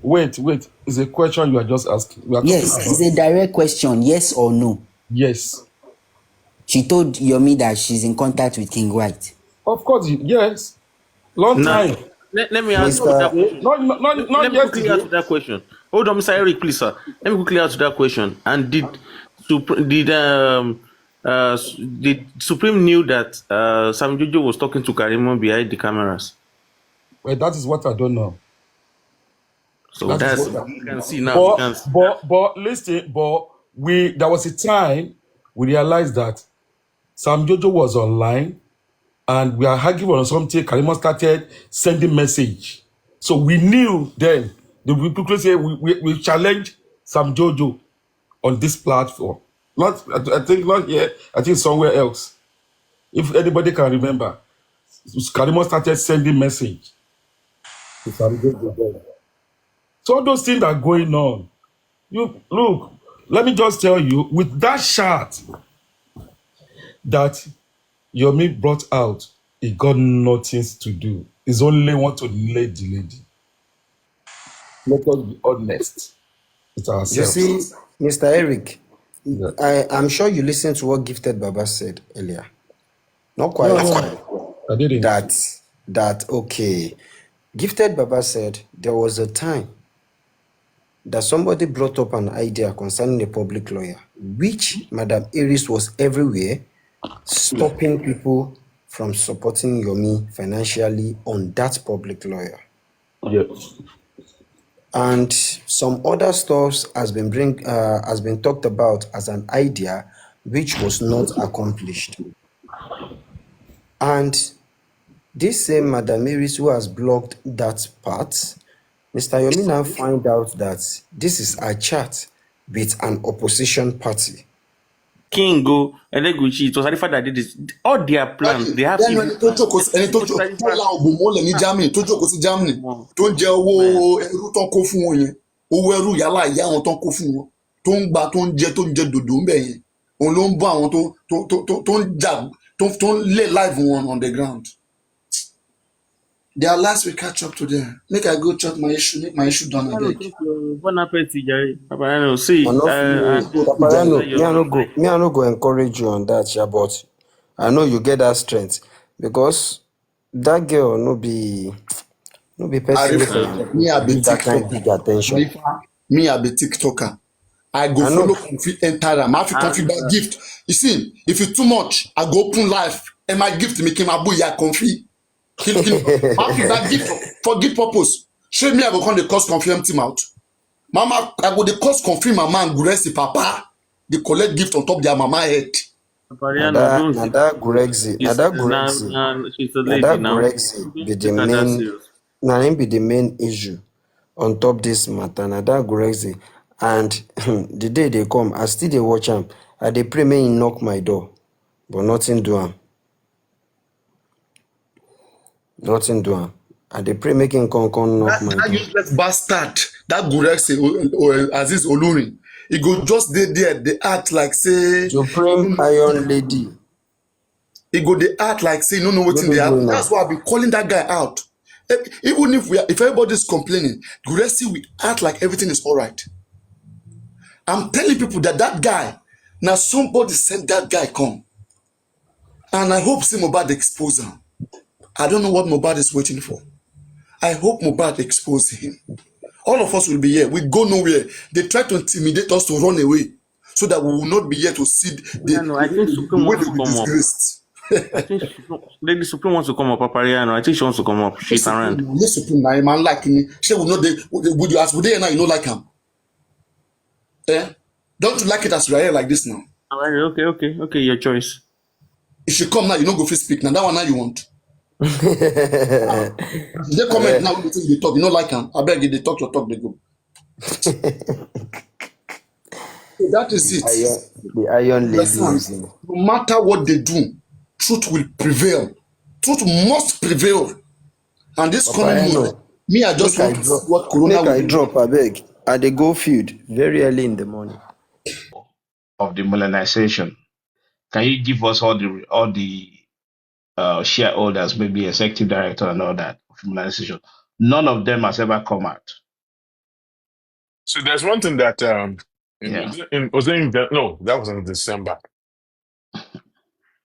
Wait. It's a question you are just asking. We are talking Yes, it's about a direct question, yes or no. yes. She told Yomi that she's in contact with King White. Of course, yes. Long Now, time. let me ask you that question. Not Let me quickly yesterday. answer that question. Hold on, Mr. Eric, please, sir. Let me quickly answer that question. And did Supreme knew that Sam Jojo was talking to Karimo behind the cameras? Well, that is what I don't know. So That is that's what I you don't can know. see now. You can see that. But listen, there was a time we realized that Sam Jojo was online and we are arguing on something. Karimo started sending message. So we knew then the people say we challenge Sam Jojo on this platform. I think not here, I think somewhere else. If anybody can remember, Karimo started sending message to Sam Jojo then. So all those things are going on. You look, let me just tell you, with that shot that Yomi brought out, he got nothing to do. He's only want to lay the lady. Let us be honest with You ourselves. see, Mr. Eric, Yeah. I'm sure you listened to what Gifted Baba said earlier. Not quite. No, I didn't. That okay. Gifted Baba said there was a time that somebody brought up an idea concerning a public lawyer, which Madam Iris was everywhere, stopping people from supporting Yomi financially on that public lawyer. Yeah. And some other stuff has been talked about as an idea which was not accomplished. And this same Madam Iris who has blocked that part, Mr. Yomi now find out that this is a chat with an opposition party. Kingo, Eleguchi, it was Arifa that did this. All their plans, they have Lẹ́nu evil ẹni tó plans. jókòó sí ẹni tó la ògùn mọ́lẹ̀ ní Germany tó jókòó sí Germany tó ń jẹ owó ẹrú tán kó fún wọn yẹn owó ẹrú yálà ìyá àwọn tán kó fún wọn tó ń gba tó ń jẹ dòdò ń bẹ̀ yẹn òun ló ń bọ́ àwọn tó ń jà tó ń lé live wọn on the ground. Their last will catch up to them. Make I go chop my issue, make my issue done abeg. Bon appetit, Jerry. Papa, see, Paparano, me I no go encourage you on that, yeah, but I know you get that strength because that girl no be person Arifa, me I be give that kind big attention. Arifa, me I be TikToker. I go I know. follow Comfy enter am. I fit Comfy that gift. You see, if it's too much, I go open life and my gift me came abu ya Comfy. I fit that gift for good purpose. Show me I go come the cost Comfy empty mouth. Mama, I go the cost Comfy mama and go rest the papa. They collect gift on top their mama head. Nada Gurexi she's a lady now. be the main issue on top this matter. Nada Gurexi, and the day they come, I still dey watch am. I dey pray make him knock my door, but nothing do am. Nothing do am. I dey pray make him come knock my That door. useless bastard, that Gurex Aziz Olurin, he go just dey there, they act like say, Supreme Iron Lady, he go dey act like say, no know where wetin dey you go happen. now? That's why I be calling that guy out. Even if everybody is complaining, Guresi will act like everything is all right. I'm telling people that guy, now somebody sent that guy come. And I hope say Mohbad expose him. I don't know what Mohbad is waiting for. I hope Mohbad expose him. All of us will be here. We go nowhere. They try to intimidate us to run away so that we will not be here to see I think the Supreme way wants they to will be come up. disgraced. I think Lady Supreme wants to come up. Papariano, I think she wants to come up. She's around. Yes, Supreme, now, man, like me. She will not, would you ask, would they now, you know, like him? Eh? Don't you like it as you are here like this now? All right, okay, your choice. If she come now, you don't go fit speak. Now that one now you want. They comment now, they talk, you know, like him. I beg you, they talk your talk, they go. So that is it. The Iron Lady is Understand? in. No matter what they do, truth will prevail. Truth must prevail. And this coming month, me, I just want to see what Corona will do. Drop, abeg. I dey go field very early in the morning. Of the modernization, can you give us all the shareholders, maybe executive director and all that of modernization? None of them has ever come out. So there's one thing that no, that was in December.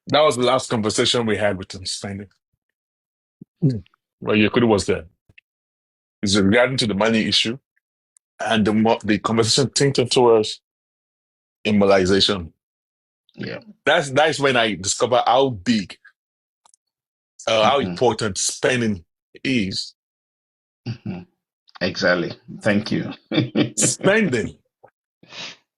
That was the last conversation we had with him standing. Well, Yekudi was there. It's regarding to the money issue, and the conversation tinted towards immobilization. Yeah, That's when I discovered how big, how Mhm. important spending is. Mhm. Exactly. Thank you. Spending.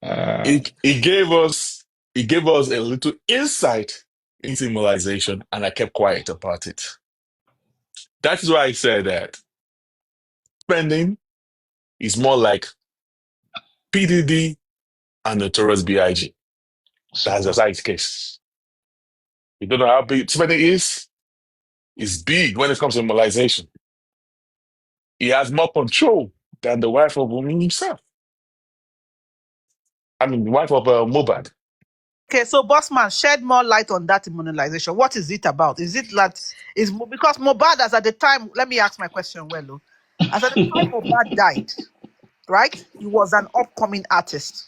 It gave us a little insight into immobilization, and I kept quiet about it. That is why I said that spending is more like PDD and Notorious B.I.G. That's the size case. You don't know how big spending is? It's big when it comes to immobilization. He has more control than the wife of Wunmi himself. I mean, the wife of Mohbad. Okay, so Bossman, shed more light on that immunization. What is it about? Is it that is because Mohbad, as at the time? Let me ask my question well. Oh. As at the time Mohbad died, right? He was an upcoming artist.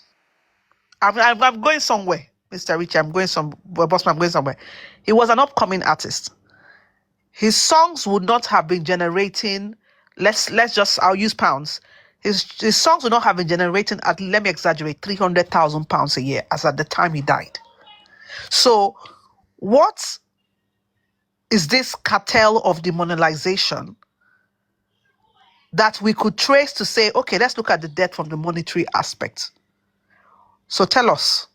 I'm going somewhere, Mr. Richie. Bossman, I'm going somewhere. He was an upcoming artist. His songs would not have been generating. I'll use pounds. His songs would not have been generating at, let me exaggerate, 300,000 pounds a year as at the time he died. So, what is this cartel of demonetization that we could trace to say, okay, let's look at the debt from the monetary aspect? So tell us,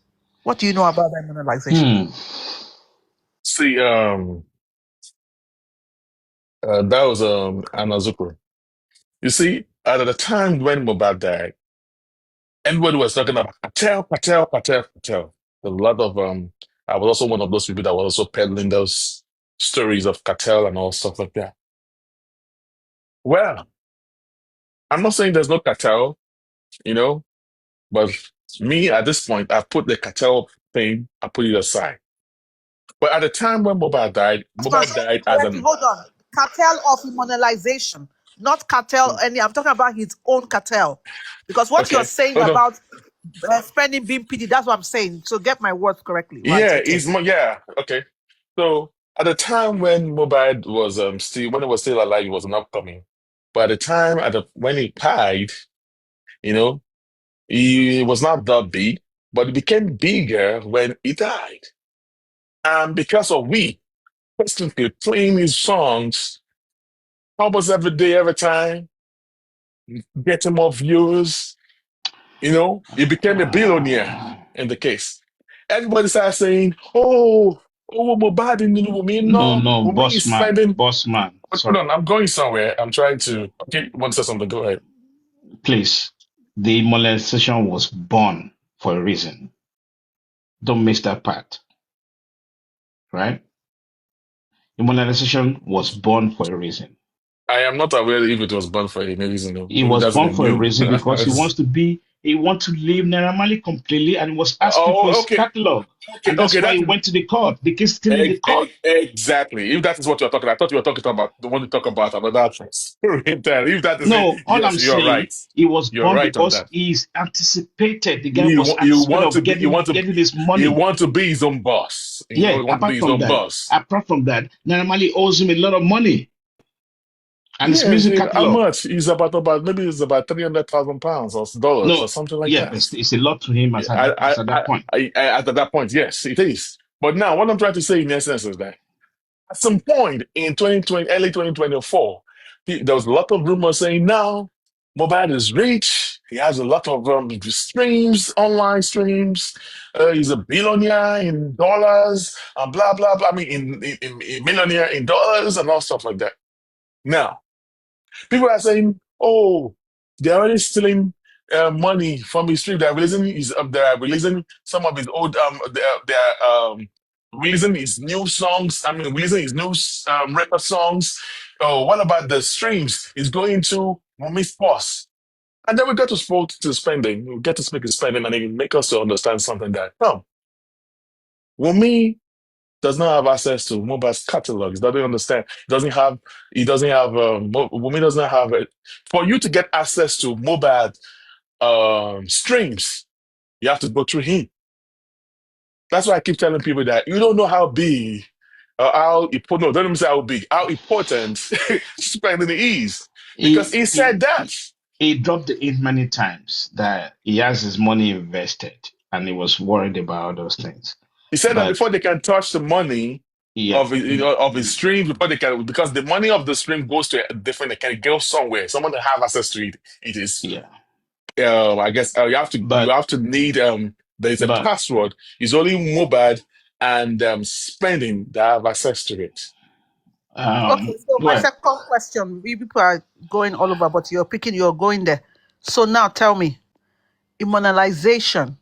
what do you know about that demonetization? See, that was Anna Zuko. You see, at the time when Mohbad died, everybody was talking about cartel. A lot of I was also one of those people that was also peddling those stories of cartel and all stuff like that. Well, I'm not saying there's no cartel, but me at this point, I put the cartel thing, I put it aside. But at the time when Mohbad died as an Hold on. Cartel of immunization, not cartel I'm talking about his own cartel. Because what you're okay. saying Hold on. about spending being PD, that's what I'm saying. So get my words correctly. Right? Yeah, Okay. okay. So at the time when Mohbad was when he was still alive, he was an upcoming. But at the time when he died, he was not that big, but it became bigger when he died. And because of we constantly playing his songs almost every day, every time, getting more viewers, he became a billionaire in the case. Everybody started saying, oh, Mohbad in Wumi. No, No, Wumi is spending. boss man. Hold Sorry. on, I'm going somewhere. I'm trying to. Okay, you want to say something? Go ahead. Please. The molestation was born for a reason. Don't miss that part, right? Immunization was born for a reason. I am not aware if it was born for any reason. Though. It Maybe was that's the born for a new. reason because he wants to leave Naira completely and he was asking for Oh, his okay, catalog. okay, And that's okay. why That he is went to the court. The case is still in the court. exactly. If that is what you're talking, I thought you were talking about the one you talk about another story. If that is it, No, all yes, I'm you're saying, right. he was You're born right on because that. he's anticipated. The guy You was wa- you anticipated want to of be getting his you money. want to be his own boss. Yeah, You want to be his own boss. apart from that, Naira owes him a lot of money and his Yeah, music how catalog. much? He's about maybe it's about £300,000 or dollars No, or something like yeah, but that. it's a lot to him Yeah, as at that point. at that point, yes, it is. But now, what I'm trying to say in essence is that at some point in 2020, early 2024, there was a lot of rumors saying now Mohbad is rich. He has a lot of streams, online streams. He's a billionaire in dollars and blah blah blah. I mean, in millionaire in dollars and all stuff like that. Now, people are saying, "Oh, they're already stealing money from his stream. They're releasing some of his old they're releasing his new songs. I mean, releasing his new rapper songs. Oh, what about the streams? It's going to Mommy's Pause." And then we get to spoke to spending. We get to speak to spending, and it make us to understand something that no, Wumi does not have access to Mohbad's catalog. He doesn't understand. He doesn't have. Wumi does not have it. For you to get access to Mohbad streams, you have to go through him. That's why I keep telling people that you don't know how big, how important. No, don't even say how big, how important spending is, because He he he said that. he dropped it many times that he has his money invested and he was worried about all those things. He said that But before they can touch the money yeah, of his stream, before they can, because the money of the stream goes to a different, it can go somewhere. Someone to have access to it. It is, yeah. I guess, you But have to need there's a but password. It's only Mobad and spending that have access to it. Okay, so my well, second question, we people are going all over, but you're going there. So now tell me, immunization,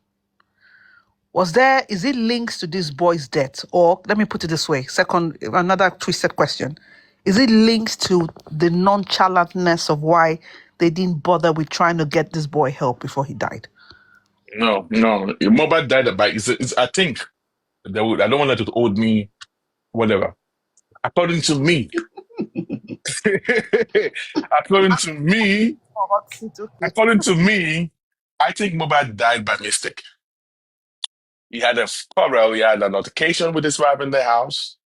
is it linked to this boy's death? Or let me put it this way, second, another twisted question. Is it linked to the nonchalantness of why they didn't bother with trying to get this boy help before he died? No, no, Mobad died by. I think they would. I don't want them to hold me whatever. According to me, according to me, Oh, hot seat, okay. according to me, I think Mobad died by mistake. He had a quarrel. He had an altercation with his wife in the house.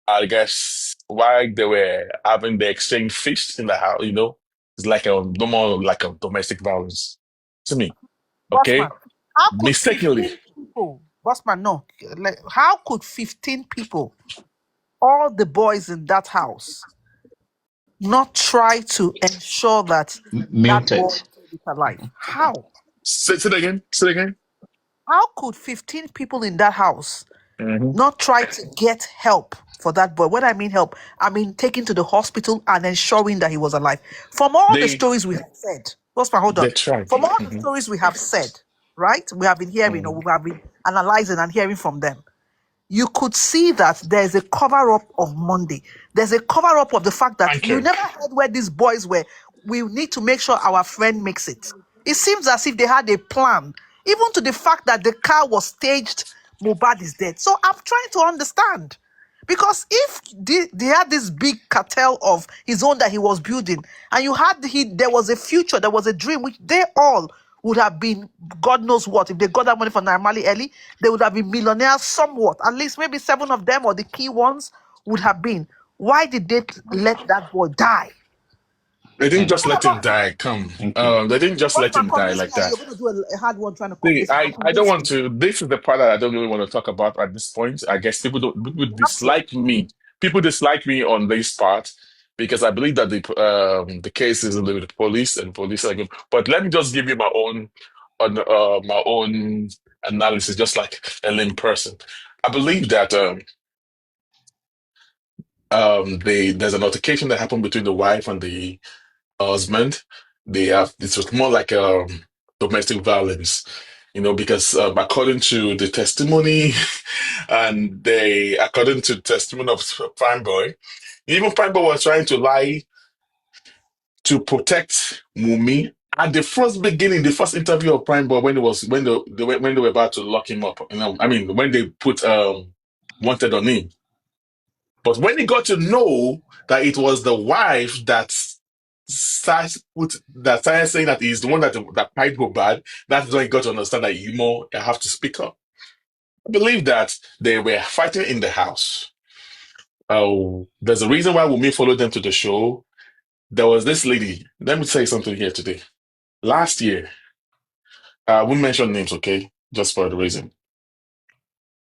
I guess while they were having the exchange feast in the house, it's like a normal, like a domestic violence to me. Bossman, Okay, how could mistakenly. 15 people, Bossman, no, like, how could 15 people, all the boys in that house, not try to ensure that that boy muted. is alive? How? Say it again. Say it again. How could 15 people in that house hmm not try to get help for that boy? When I mean help, I mean taking to the hospital and ensuring that he was alive. From all the They stories we have said, Bossman, hold on. they tried. From all the hmm stories we have said, right? We have been hearing or hmm we have been analyzing and hearing from them. You could see that there's a cover up of Monday. There's a cover up of the fact that Thank you you. never heard where these boys were. We need to make sure our friend makes it. It seems as if they had a plan, even to the fact that the car was staged. Mohbad is dead. So I'm trying to understand. Because if they had this big cartel of his own that he was building, and there was a future, there was a dream, which they all would have been, God knows what, if they got that money from Naimali early, they would have been millionaires somewhat. At least maybe 7 of them or the key ones would have been. Why did they let that boy die? They didn't Thank just you. let him die. Come, Thank you. they didn't just let Bossman, him die convince me like that that. you're going to do a hard one trying to See, convince me. I don't Convince want me. to. This is the part that I don't really want to talk about at this point. I guess people You have to. dislike me. People dislike me on this part because I believe that the case is with the police and police are good. But let me just give you my own analysis, just like a lame person. I believe that there's an altercation that happened between the wife and the husband. This was more like domestic violence. because according to the testimony and according to the testimony of Prime Boy, even Prime Boy was trying to lie to protect Mumi. At the first beginning, the first interview of Prime Boy, when they were about to lock him up, when they put wanted on him. But when he got to know that it was the wife that started saying that he's the one that fight Mohbad, that's when he got to understand that I have to speak up. I believe that they were fighting in the house. There's a reason why Wunmi followed them to the show. There was this lady. Let me say something here today. Last year, we mention names, okay? Just for the reason.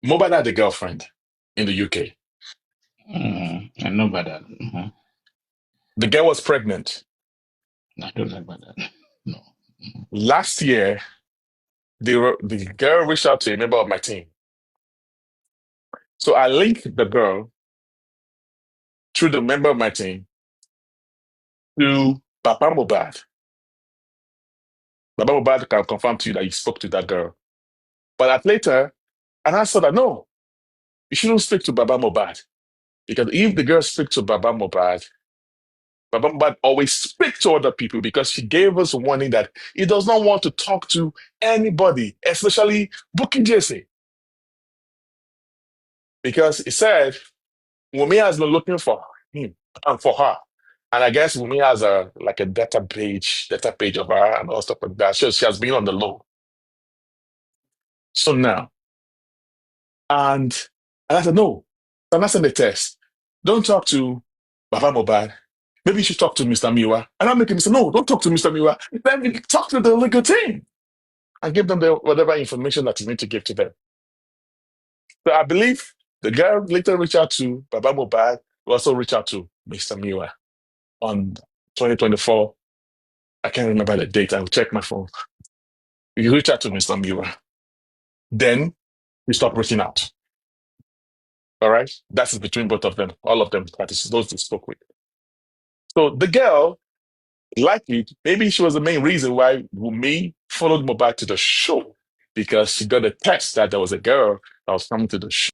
Mohbad had a girlfriend in the UK. I know about that. Mm-hmm. The girl was pregnant. I don't know about that. No. Last year, the girl reached out to a member of my team. So I linked the girl through the member of my team to Papa Mohbad. Papa Mohbad can confirm to you that he spoke to that girl. But later, and I said that no, you shouldn't speak to Baba Mohbad. Because if the girl speaks to Baba Mohbad always speaks to other people because she gave us a warning that he does not want to talk to anybody, especially Bukky Jesse. Because he said Wunmi has been looking for him and for her. And I guess Wunmi has a data page of her and all stuff like that. She has been on the low. So now, and I said, no, I'm not sending the test. Don't talk to Baba Mohbad. Maybe you should talk to Mr. Miwa. And I'm making him say, no, don't talk to Mr. Miwa. Let me talk to the legal team and give them whatever information that you need to give to them. So I believe the girl later reached out to Baba Mohbad, who also reached out to Mr. Miwa on 2024. I can't remember the date. I'll check my phone. You reach out to Mr. Miwa. Then you stop reaching out. All right? That's between both of them, all of them, that is those they spoke with. So the girl, likely, maybe she was the main reason why Wunmi followed Mohbad to the show, because she got a text that there was a girl that was coming to the show.